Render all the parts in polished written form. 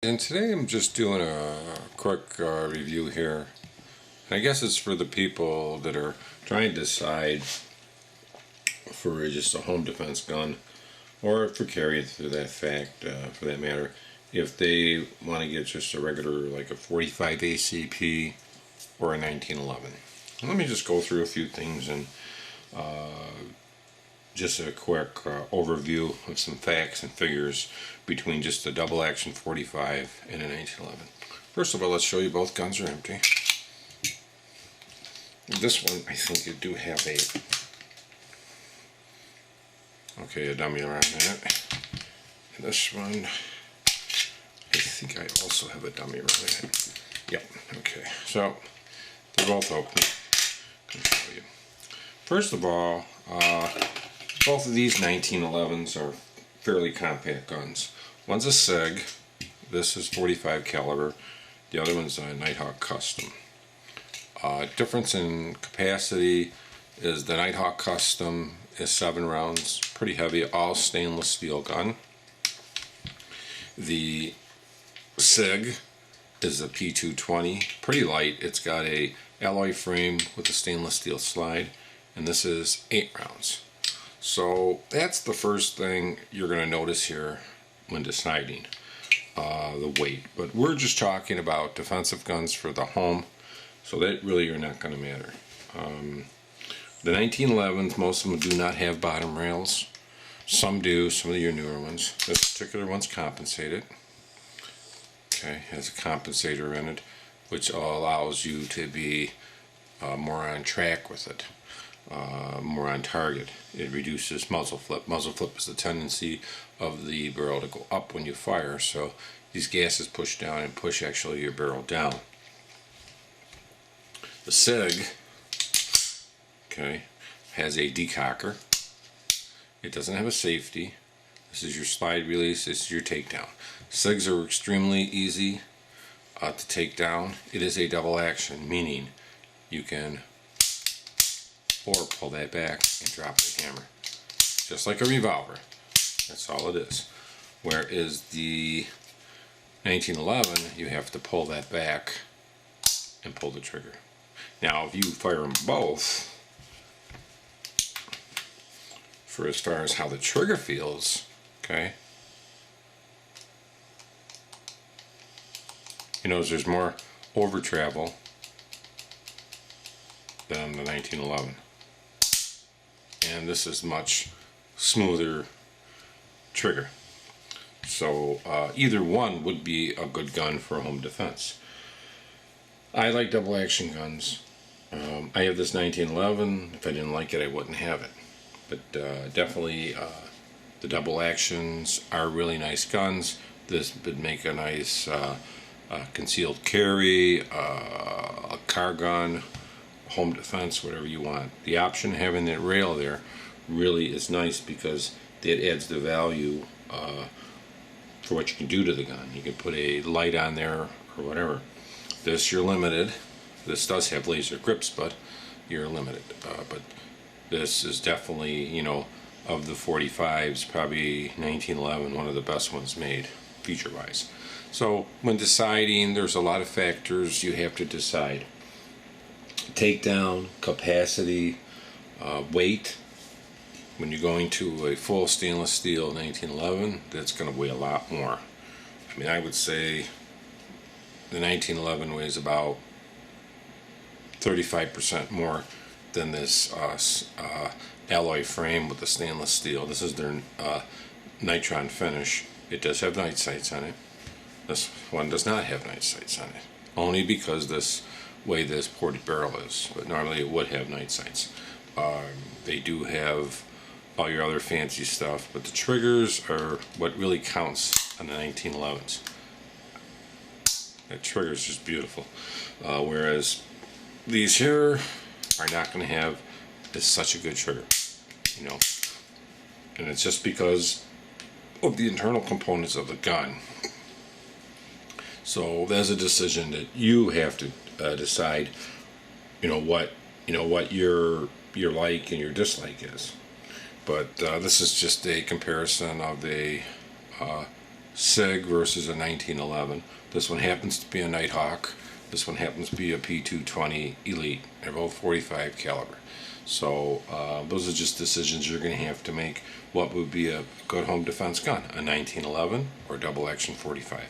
And today I'm just doing a quick review here. And I guess it's for the people that are trying to decide for just a home defense gun or for carry for for that matter, if they want to get just a regular like a 45 ACP or a 1911. Let me just go through a few things and just a quick overview of some facts and figures between just a double action 45 and a 1911. First of all, let's show you both guns are empty. This one, I think you do have a dummy around in it. And this one, I think I also have a dummy around in it. Yep, okay. So, they're both open. Let me show you. First of all, both of these 1911s are fairly compact guns. One's a SIG, this is 45 caliber, the other one's a Nighthawk Custom. Difference in capacity is the Nighthawk Custom is 7 rounds, pretty heavy, all stainless steel gun. The SIG is a P220, pretty light, it's got a alloy frame with a stainless steel slide, and this is 8 rounds. So that's the first thing you're going to notice here when deciding the weight. But we're just talking about defensive guns for the home, so that really are not going to matter. The 1911s, most of them do not have bottom rails. Some do, some of your newer ones. This particular one's compensated. Okay, has a compensator in it, which allows you to be more on track with it. More on target. It reduces muzzle flip. Muzzle flip is the tendency of the barrel to go up when you fire, so these gases push down and push actually your barrel down. The SIG, okay, has a decocker. It doesn't have a safety. This is your slide release, this is your takedown. SIGs are extremely easy to take down. It is a double action, meaning you can or pull that back and drop the hammer. Just like a revolver. That's all it is. Whereas the 1911, you have to pull that back and pull the trigger. Now, if you fire them both, for as far as how the trigger feels, okay, you know, there's more over travel than the 1911. And this is much smoother trigger. So either one would be a good gun for home defense. I like double action guns. I have this 1911. If I didn't like it, I wouldn't have it. But definitely the double actions are really nice guns. This would make a nice concealed carry, a car gun, home defense, whatever you want. The option having that rail there really is nice because it adds the value for what you can do to the gun. You can put a light on there or whatever. This you're limited. This does have laser grips, but you're limited. But this is definitely, you know, of the 45s, probably 1911, one of the best ones made feature-wise. So when deciding, there's a lot of factors you have to decide. Takedown, capacity, weight. When you're going to a full stainless steel 1911, that's going to weigh a lot more. I mean, I would say the 1911 weighs about 35% more than this alloy frame with the stainless steel. This is their nitron finish. It does have night sights on it. This one does not have night sights on it, only because this way this ported barrel is, but normally it would have night sights. They do have all your other fancy stuff, but the triggers are what really counts on the 1911s. That trigger is just beautiful, whereas these here are not going to have such a good trigger, you know, and it's just because of the internal components of the gun. So there's a decision that you have to decide, you know what your like and your dislike is. But this is just a comparison of a SIG versus a 1911. This one happens to be a Nighthawk. This one happens to be a P220 Elite. They're both 45 caliber. So those are just decisions you're going to have to make. What would be a good home defense gun? A 1911 or double action 45?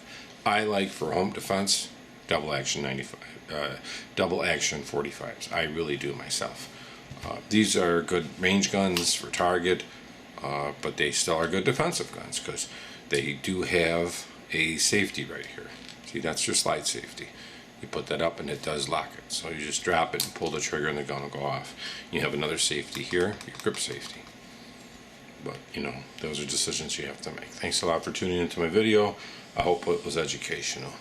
I like for home defense double action 45s. I really do myself. These are good range guns for target, but they still are good defensive guns because they do have a safety right here. See, that's your slide safety. You put that up and it does lock it. So you just drop it and pull the trigger and the gun will go off. You have another safety here, your grip safety. But, you know, those are decisions you have to make. Thanks a lot for tuning into my video. I hope it was educational.